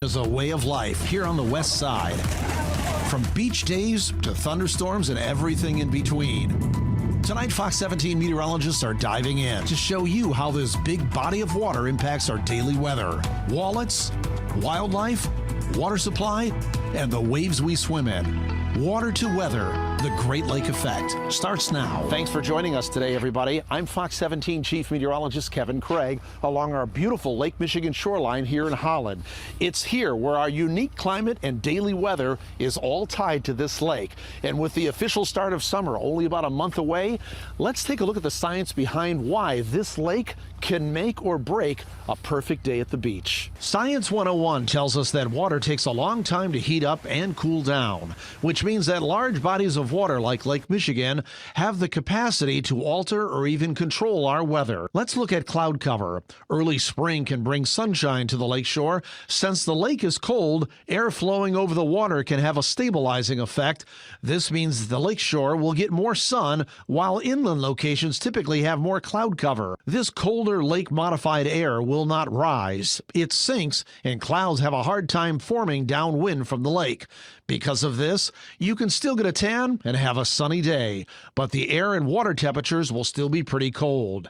Is a way of life here on the west side. From beach days to thunderstorms and everything in between. Tonight, Fox 17 meteorologists are diving in to show you how this big body of water impacts our daily weather, wallets, wildlife, water supply, and the waves we swim in. Water to weather, the Great Lake Effect starts now. Thanks for joining us today, everybody. I'm Fox 17 Chief Meteorologist Kevin Craig along our beautiful Lake Michigan shoreline here in Holland. It's here where our unique climate and daily weather is all tied to this lake. And with the official start of summer only about a month away, let's take a look at the science behind why this lake can make or break a perfect day at the beach. Science 101 tells us that water takes a long time to heat up and cool down, which means that large bodies of water like Lake Michigan have the capacity to alter or even control our weather. Let's look at cloud cover. Early spring can bring sunshine to the lakeshore. Since the lake is cold, air flowing over the water can have a stabilizing effect. This means the lakeshore will get more sun, while inland locations typically have more cloud cover. This colder lake-modified air will not rise. It sinks, and clouds have a hard time forming downwind from the lake. Because of this, you can still get a tan and have a sunny day, but the air and water temperatures will still be pretty cold.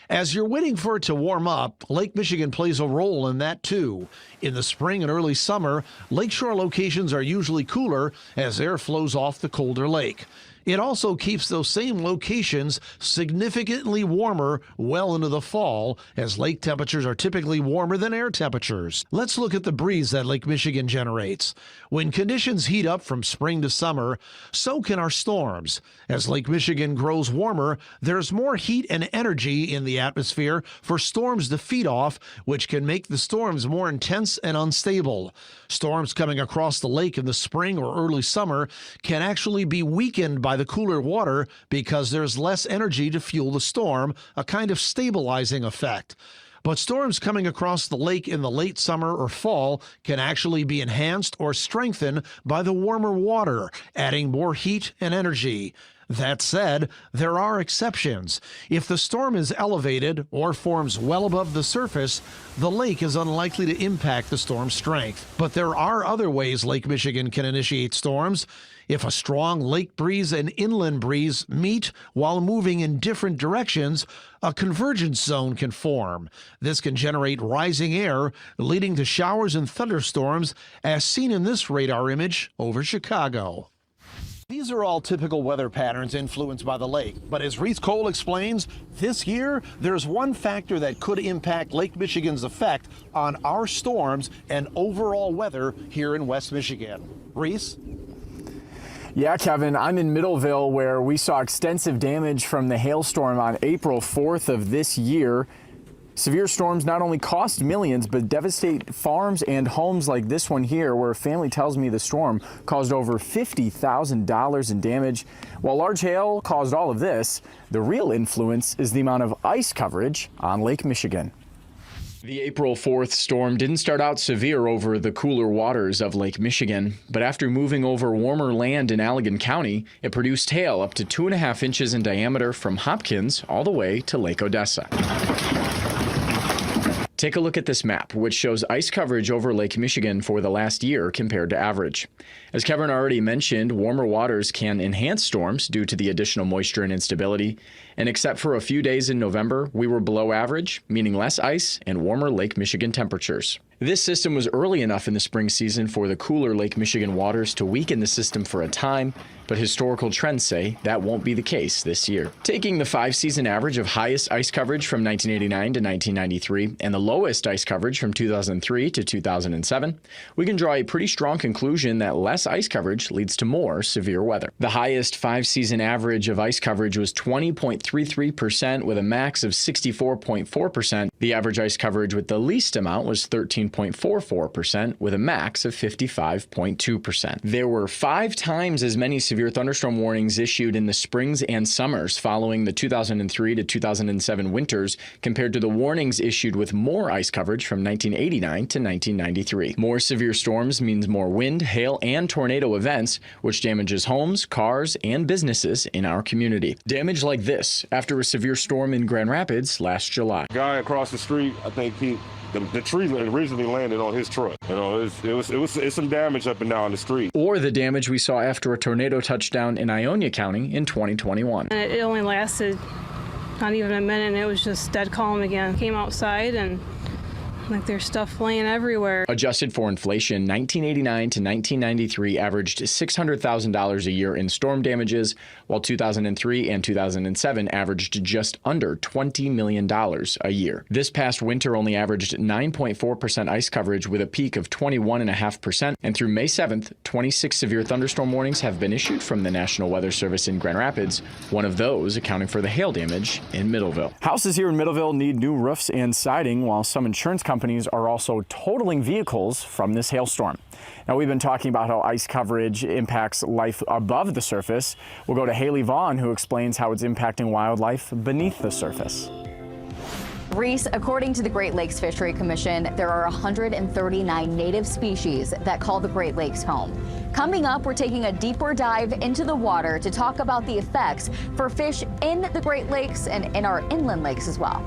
As you're waiting for it to warm up, Lake Michigan plays a role in that too. In the spring and early summer, lakeshore locations are usually cooler as air flows off the colder lake. It also keeps those same locations significantly warmer well into the fall, as lake temperatures are typically warmer than air temperatures. Let's look at the breeze that Lake Michigan generates. When conditions heat up from spring to summer, so can our storms. As Lake Michigan grows warmer, there's more heat and energy in the atmosphere for storms to feed off, which can make the storms more intense and unstable. Storms coming across the lake in the spring or early summer can actually be weakened by the cooler water because there's less energy to fuel the storm, a kind of stabilizing effect. But storms coming across the lake in the late summer or fall can actually be enhanced or strengthened by the warmer water, adding more heat and energy. That said, there are exceptions. If the storm is elevated or forms well above the surface, the lake is unlikely to impact the storm's strength. But there are other ways Lake Michigan can initiate storms. If a strong lake breeze and inland breeze meet while moving in different directions, a convergence zone can form. This can generate rising air, leading to showers and thunderstorms, as seen in this radar image over Chicago. These are all typical weather patterns influenced by the lake, but as Reese Cole explains, this year there's one factor that could impact Lake Michigan's effect on our storms and overall weather here in West Michigan. Reese? Yeah, Kevin, I'm in Middleville, where we saw extensive damage from the hailstorm on April 4th of this year. Severe storms not only cost millions, but devastate farms and homes like this one here, where a family tells me the storm caused over $50,000 in damage. While large hail caused all of this, the real influence is the amount of ice coverage on Lake Michigan. The April 4th storm didn't start out severe over the cooler waters of Lake Michigan, but after moving over warmer land in Allegan County, it produced hail up to 2.5 inches in diameter from Hopkins all the way to Lake Odessa. Take a look at this map, which shows ice coverage over Lake Michigan for the last year compared to average. As Kevin already mentioned, warmer waters can enhance storms due to the additional moisture and instability. And except for a few days in November, we were below average, meaning less ice and warmer Lake Michigan temperatures. This system was early enough in the spring season for the cooler Lake Michigan waters to weaken the system for a time, but historical trends say that won't be the case this year. Taking the 5-season average of highest ice coverage from 1989 to 1993 and the lowest ice coverage from 2003 to 2007, we can draw a pretty strong conclusion that less ice coverage leads to more severe weather. The highest 5-season average of ice coverage was 20.33% with a max of 64.4%. The average ice coverage with the least amount was 13.44% with a max of 55.2%. There were 5 times as many severe thunderstorm warnings issued in the springs and summers following the 2003 to 2007 winters compared to the warnings issued with more ice coverage from 1989 to 1993. More severe storms means more wind, hail, and tornado events, which damages homes, cars, and businesses in our community. Damage like this after a severe storm in Grand Rapids last July. Guy across the street, I think he the tree originally landed on his truck. You know, it's some damage up and down the street. Or the damage we saw after a tornado touchdown in Ionia County in 2021. And it only lasted not even a minute, and it was just dead calm again. Came outside and like there's stuff laying everywhere. Adjusted for inflation, 1989 to 1993 averaged $600,000 a year in storm damages, while 2003 and 2007 averaged just under $20 million a year. This past winter only averaged 9.4% ice coverage with a peak of 21.5%, and through May 7th, 26 severe thunderstorm warnings have been issued from the National Weather Service in Grand Rapids, one of those accounting for the hail damage in Middleville. Houses here in Middleville need new roofs and siding, while some insurance companies are also totaling vehicles from this hailstorm. Now, we've been talking about how ice coverage impacts life above the surface. We'll go to Haley Vaughn, who explains how it's impacting wildlife beneath the surface. Reese, according to the Great Lakes Fishery Commission, there are 139 native species that call the Great Lakes home. Coming up, we're taking a deeper dive into the water to talk about the effects for fish in the Great Lakes and in our inland lakes as well.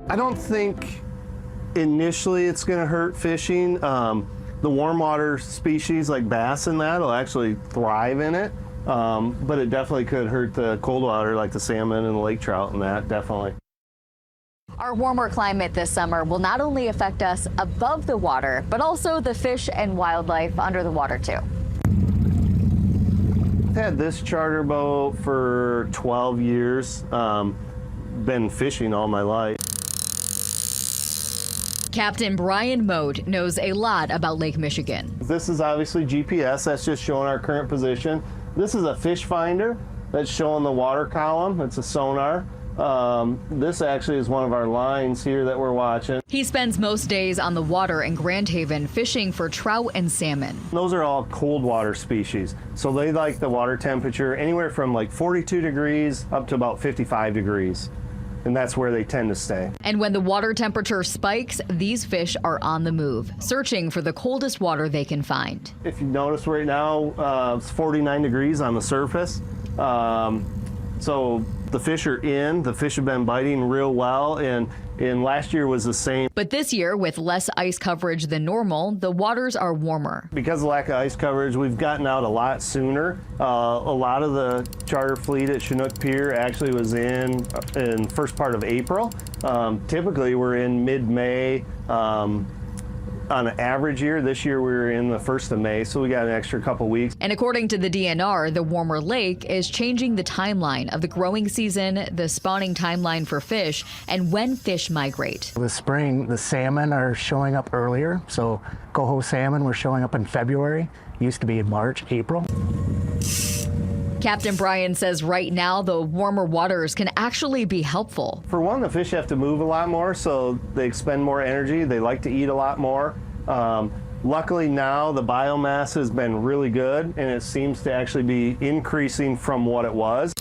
I don't think initially it's going to hurt fishing. The warm water species like bass and that will actually thrive in it, but it definitely could hurt the cold water like the salmon and the lake trout and that, definitely. Our warmer climate this summer will not only affect us above the water, but also the fish and wildlife under the water too. I've had this charter boat for 12 years, been fishing all my life. Captain Brian Mote knows a lot about Lake Michigan. This is obviously GPS, that's just showing our current position. This is a fish finder that's showing the water column, it's a sonar. This actually is one of our lines here that we're watching. He spends most days on the water in Grand Haven fishing for trout and salmon. Those are all cold water species, so they like the water temperature anywhere from like 42 degrees up to about 55 degrees. And that's where they tend to stay. And when the water temperature spikes, these fish are on the move, searching for the coldest water they can find. If you notice right now, it's 49 degrees on the surface. So the fish are in, the fish have been biting real well, and last year was the same. But this year, with less ice coverage than normal, the waters are warmer. Because of lack of ice coverage, we've gotten out a lot sooner. A lot of the charter fleet at Chinook Pier actually was in first part of April. Typically, we're in mid-May. On an average year, this year we were in the 1st of May, so we got an extra couple weeks. And according to the DNR, the warmer lake is changing the timeline of the growing season, the spawning timeline for fish, and when fish migrate. This spring, the salmon are showing up earlier. So coho salmon were showing up in February. Used to be in March, April. Captain Brian says right now the warmer waters can actually be helpful. For one, the fish have to move a lot more, so they expend more energy. They like to eat a lot more. Luckily now the biomass has been really good, and it seems to actually be increasing from what it was.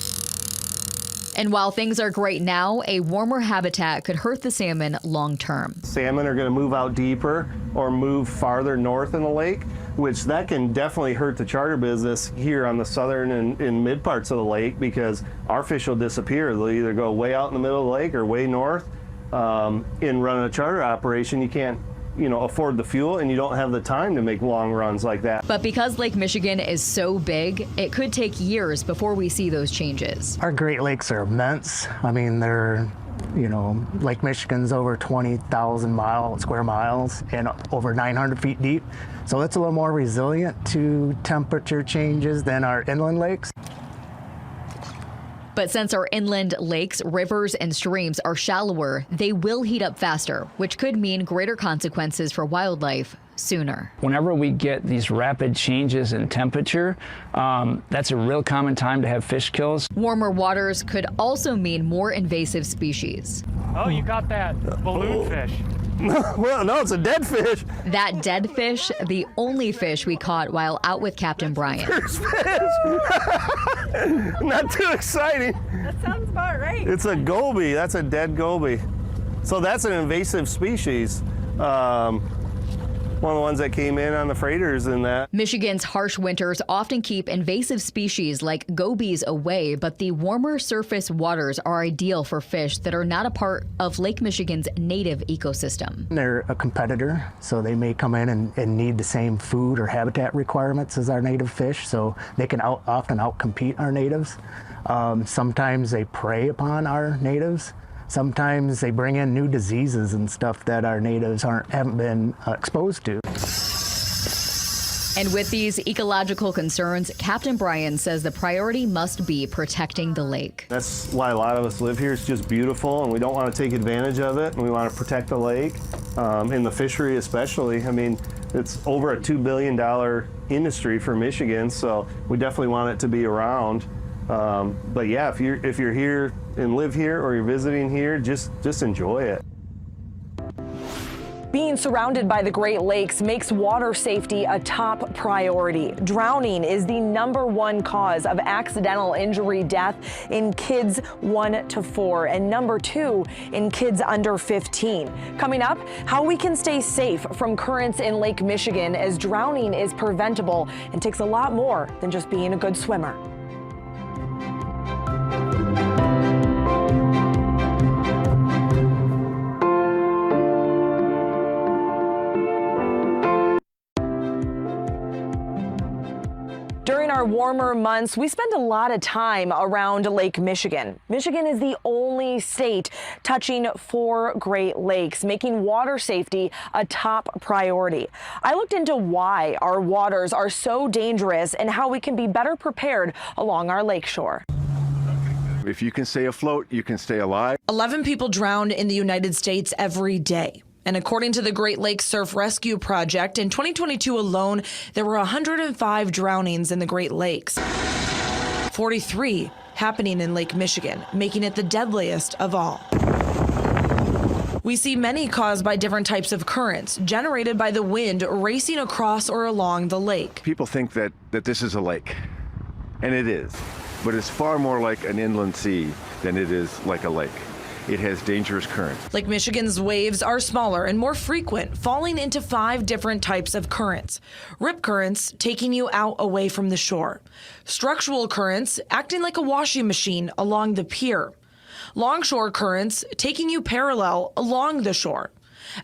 And while things are great now, a warmer habitat could hurt the salmon long term. Salmon are going to move out deeper or move farther north in the lake, which that can definitely hurt the charter business here on the southern and mid parts of the lake, because our fish will disappear. They'll either go way out in the middle of the lake or way north. In running a charter operation, you can't afford the fuel, and you don't have the time to make long runs like that. But because Lake Michigan is so big, it could take years before we see those changes. Our Great Lakes are immense. I mean, they're, Lake Michigan's over 20,000 square miles and over 900 feet deep. So it's a little more resilient to temperature changes than our inland lakes. But since our inland lakes, rivers, and streams are shallower, they will heat up faster, which could mean greater consequences for wildlife sooner. Whenever we get these rapid changes in temperature, that's a real common time to have fish kills. Warmer waters could also mean more invasive species. Oh, you got that balloon fish. Well, no, it's a dead fish. That dead fish, the only fish we caught while out with Captain Brian. There's fish. Not too exciting. That sounds about right. It's a goby. That's a dead goby. So that's an invasive species. one of the ones that came in on the freighters and that. Michigan's harsh winters often keep invasive species like gobies away, but the warmer surface waters are ideal for fish that are not a part of Lake Michigan's native ecosystem. They're a competitor, so they may come in and need the same food or habitat requirements as our native fish, so they can often outcompete our natives. Sometimes they prey upon our natives. Sometimes they bring in new diseases and stuff that our natives haven't been exposed to. And with these ecological concerns, Captain Brian says the priority must be protecting the lake. That's why a lot of us live here. It's just beautiful, and we don't want to take advantage of it, and we want to protect the lake, and the fishery especially. I mean, it's over a $2 billion industry for Michigan, so we definitely want it to be around. But yeah, if you're here and live here or you're visiting here, just enjoy it. Being surrounded by the Great Lakes makes water safety a top priority. Drowning is the #1 cause of accidental injury death in kids 1 to 4 and #2 in kids under 15. Coming up, how we can stay safe from currents in Lake Michigan, as drowning is preventable and takes a lot more than just being a good swimmer. During our warmer months, we spend a lot of time around Lake Michigan. Michigan is the only state touching 4 Great Lakes, making water safety a top priority. I looked into why our waters are so dangerous and how we can be better prepared along our lakeshore. If you can stay afloat, you can stay alive. 11 people drown in the United States every day. And according to the Great Lakes Surf Rescue Project, in 2022 alone, there were 105 drownings in the Great Lakes. 43 happening in Lake Michigan, making it the deadliest of all. We see many caused by different types of currents generated by the wind racing across or along the lake. People think that this is a lake, and it is, but it's far more like an inland sea than it is like a lake. It has dangerous currents. Lake Michigan's waves are smaller and more frequent, falling into 5 different types of currents. Rip currents, taking you out away from the shore. Structural currents, acting like a washing machine along the pier. Longshore currents, taking you parallel along the shore.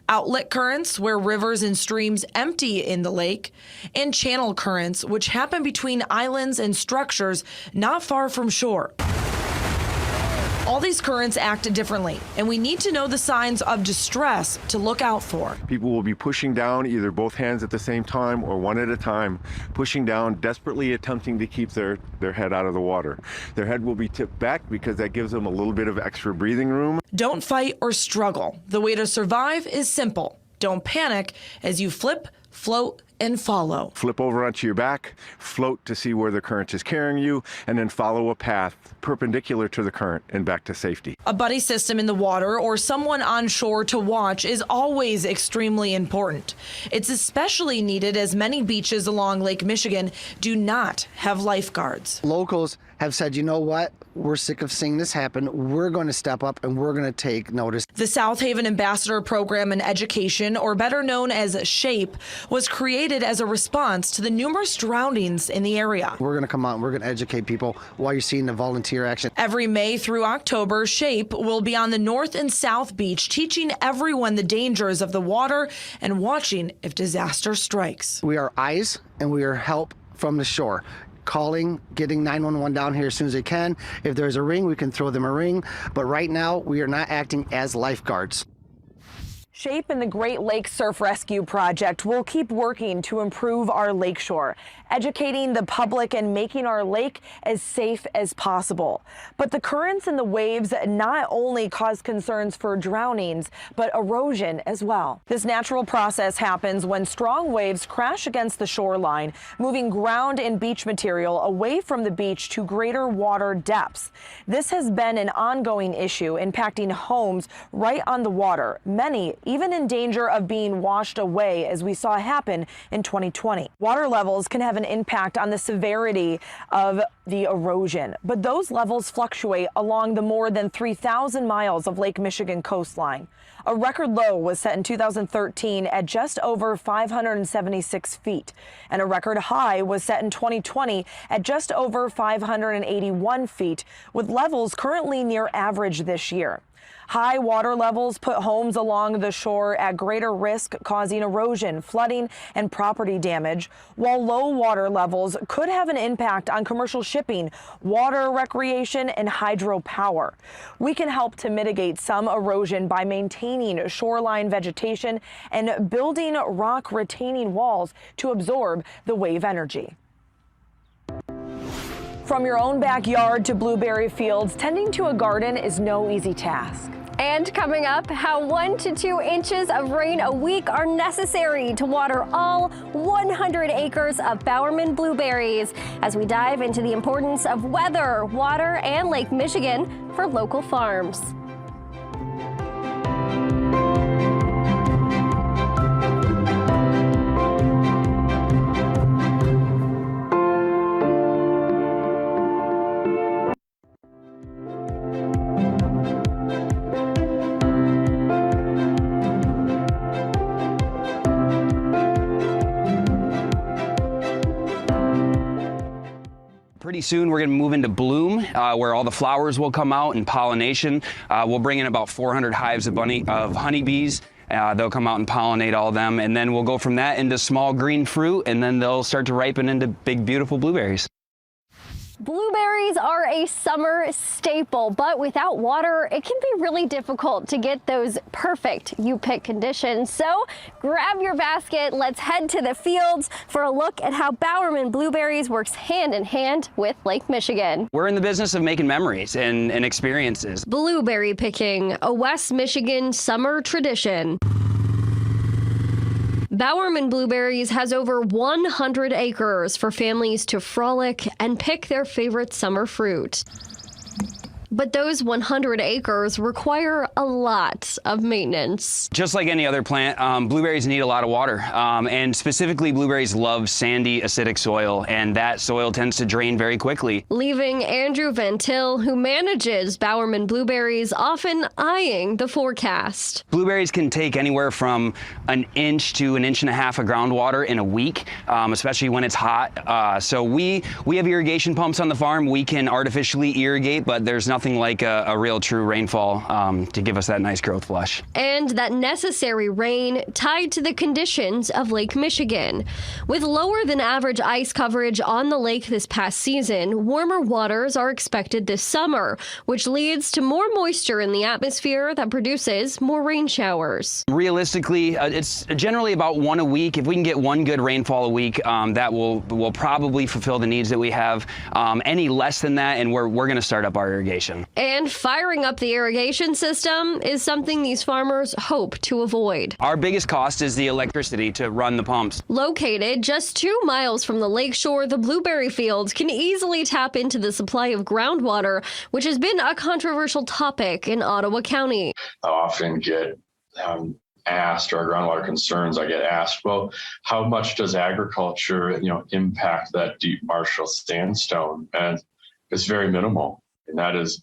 Outlet currents, where rivers and streams empty in the lake. And channel currents, which happen between islands and structures not far from shore. All these currents act differently, and we need to know the signs of distress to look out for. People will be pushing down either both hands at the same time or one at a time, pushing down, desperately attempting to keep their head out of the water. Their head will be tipped back because that gives them a little bit of extra breathing room. Don't fight or struggle. The way to survive is simple. Don't panic as you flip, float, and follow. Flip over onto your back, float to see where the current is carrying you, and then follow a path perpendicular to the current and back to safety. A buddy system in the water or someone on shore to watch is always extremely important. It's especially needed as many beaches along Lake Michigan do not have lifeguards. Locals have said, you know what? We're sick of seeing this happen. We're going to step up and we're going to take notice. The South Haven Ambassador Program in Education, or better known as SHAPE, was created as a response to the numerous drownings in the area. We're going to come out and we're going to educate people while you're seeing the volunteer action. Every May through October, SHAPE will be on the North and South Beach, teaching everyone the dangers of the water and watching if disaster strikes. We are eyes and we are help from the shore. Calling, getting 911 down here as soon as they can. If there's a ring, we can throw them a ring. But right now, we are not acting as lifeguards. SHAPE and the Great Lakes Surf Rescue Project will keep working to improve our lakeshore, educating the public and making our lake as safe as possible. But the currents and the waves not only cause concerns for drownings, but erosion as well. This natural process happens when strong waves crash against the shoreline, moving ground and beach material away from the beach to greater water depths. This has been an ongoing issue impacting homes right on the water, many even in danger of being washed away, as we saw happen in 2020. Water levels can have an impact on the severity of the erosion, but those levels fluctuate along the more than 3,000 miles of Lake Michigan coastline. A record low was set in 2013 at just over 576 feet, and a record high was set in 2020 at just over 581 feet, with levels currently near average this year. High water levels put homes along the shore at greater risk, causing erosion, flooding, and property damage, while low water levels could have an impact on commercial shipping, water recreation, and hydropower. We can help to mitigate some erosion by maintaining shoreline vegetation and building rock retaining walls to absorb the wave energy. From your own backyard to blueberry fields, tending to a garden is no easy task. And coming up, how 1 to 2 inches of rain a week are necessary to water all 100 acres of Bowerman blueberries, as we dive into the importance of weather, water, and Lake Michigan for local farms. Pretty soon we're going to move into bloom, where all the flowers will come out and pollination. We'll bring in about 400 hives of honeybees. They'll come out and pollinate all of them, and then we'll go from that into small green fruit, and then they'll start to ripen into big, beautiful blueberries. Blueberries are a summer staple, but without water, it can be really difficult to get those perfect you-pick conditions. So grab your basket, let's head to the fields for a look at how Bowerman Blueberries works hand in hand with Lake Michigan. We're in the business of making memories and experiences. Blueberry picking, a West Michigan summer tradition. Bowerman Blueberries has over 100 acres for families to frolic and pick their favorite summer fruit. But those 100 acres require a lot of maintenance. Just like any other plant, blueberries need a lot of water. And specifically, blueberries love sandy, acidic soil, and that soil tends to drain very quickly. Leaving Andrew Van Til, who manages Bowerman Blueberries, often eyeing the forecast. Blueberries can take anywhere from an inch to an inch and a half of groundwater in a week, especially when it's hot. So we have irrigation pumps on the farm. We can artificially irrigate, but there's nothing like a real true rainfall to give us that nice growth flush. And that necessary rain tied to the conditions of Lake Michigan. With lower than average ice coverage on the lake this past season, warmer waters are expected this summer, which leads to more moisture in the atmosphere that produces more rain showers. Realistically, it's generally about one a week. If we can get one good rainfall a week, that will probably fulfill the needs that we have. Any less than that, and we're going to start up our irrigation. And firing up the irrigation system is something these farmers hope to avoid. Our biggest cost is the electricity to run the pumps. Located just 2 miles from the lakeshore, the blueberry fields can easily tap into the supply of groundwater, which has been a controversial topic in Ottawa County. I often get asked, or groundwater concerns, I get asked, well, how much does agriculture, impact that deep marshal sandstone? And it's very minimal. And that is,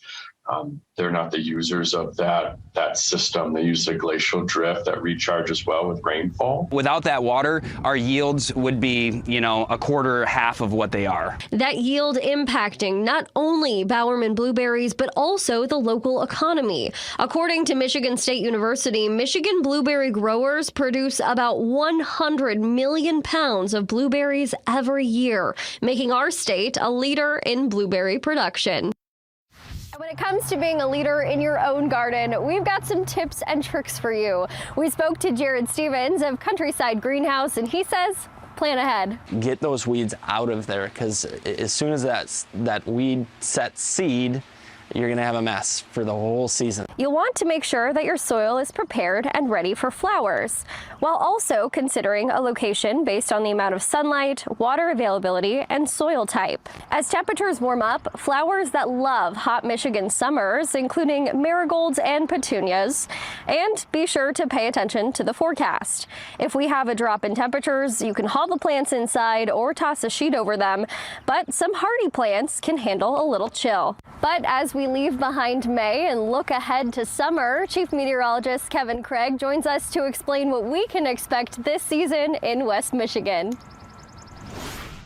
they're not the users of that system. They use the glacial drift that recharges well with rainfall. Without that water, our yields would be, a quarter, half of what they are. That yield impacting not only Bowerman blueberries, but also the local economy. According to Michigan State University, Michigan blueberry growers produce about 100 million pounds of blueberries every year, making our state a leader in blueberry production. When it comes to being a leader in your own garden, we've got some tips and tricks for you. We spoke to Jared Stevens of Countryside Greenhouse, and he says, plan ahead. Get those weeds out of there, because as soon as that weed sets seed, you're going to have a mess for the whole season. You'll want to make sure that your soil is prepared and ready for flowers, while also considering a location based on the amount of sunlight, water availability, and soil type. As temperatures warm up, flowers that love hot Michigan summers, including marigolds and petunias, and be sure to pay attention to the forecast. If we have a drop in temperatures, you can haul the plants inside or toss a sheet over them, but some hardy plants can handle a little chill. But as we leave behind May and look ahead to summer, Chief Meteorologist Kevin Craig joins us to explain what we can expect this season in West Michigan.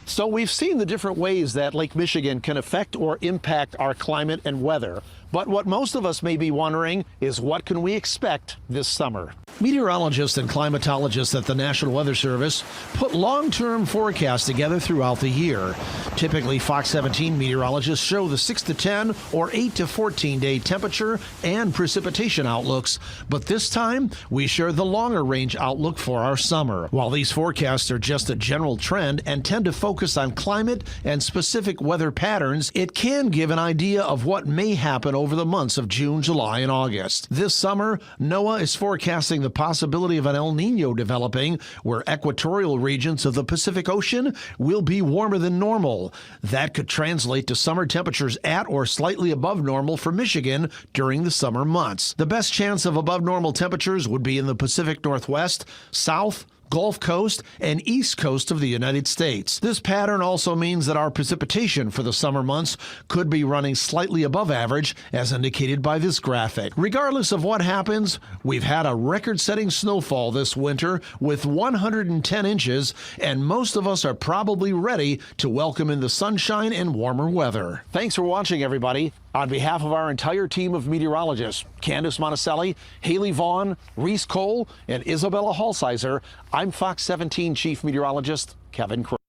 So we've seen the different ways that Lake Michigan can affect or impact our climate and weather. But what most of us may be wondering is, what can we expect this summer? Meteorologists and climatologists at the National Weather Service put long-term forecasts together throughout the year. Typically, Fox 17 meteorologists show the 6 to 10 or 8 to 14-day temperature and precipitation outlooks, but this time we share the longer-range outlook for our summer. While these forecasts are just a general trend and tend to focus on climate and specific weather patterns, it can give an idea of what may happen over the months of June, July, and August. This summer, NOAA is forecasting the possibility of an El Nino developing, where equatorial regions of the Pacific Ocean will be warmer than normal. That could translate to summer temperatures at or slightly above normal for Michigan during the summer months. The best chance of above normal temperatures would be in the Pacific Northwest, South, Gulf Coast, and East Coast of the United States. This pattern also means that our precipitation for the summer months could be running slightly above average, as indicated by this graphic. Regardless of what happens, we've had a record-setting snowfall this winter with 110 inches, and most of us are probably ready to welcome in the sunshine and warmer weather. Thanks for watching, everybody. On behalf of our entire team of meteorologists, Candace Monticelli, Haley Vaughn, Reese Cole, and Isabella Halsizer, I'm Fox 17 Chief Meteorologist Kevin Craig.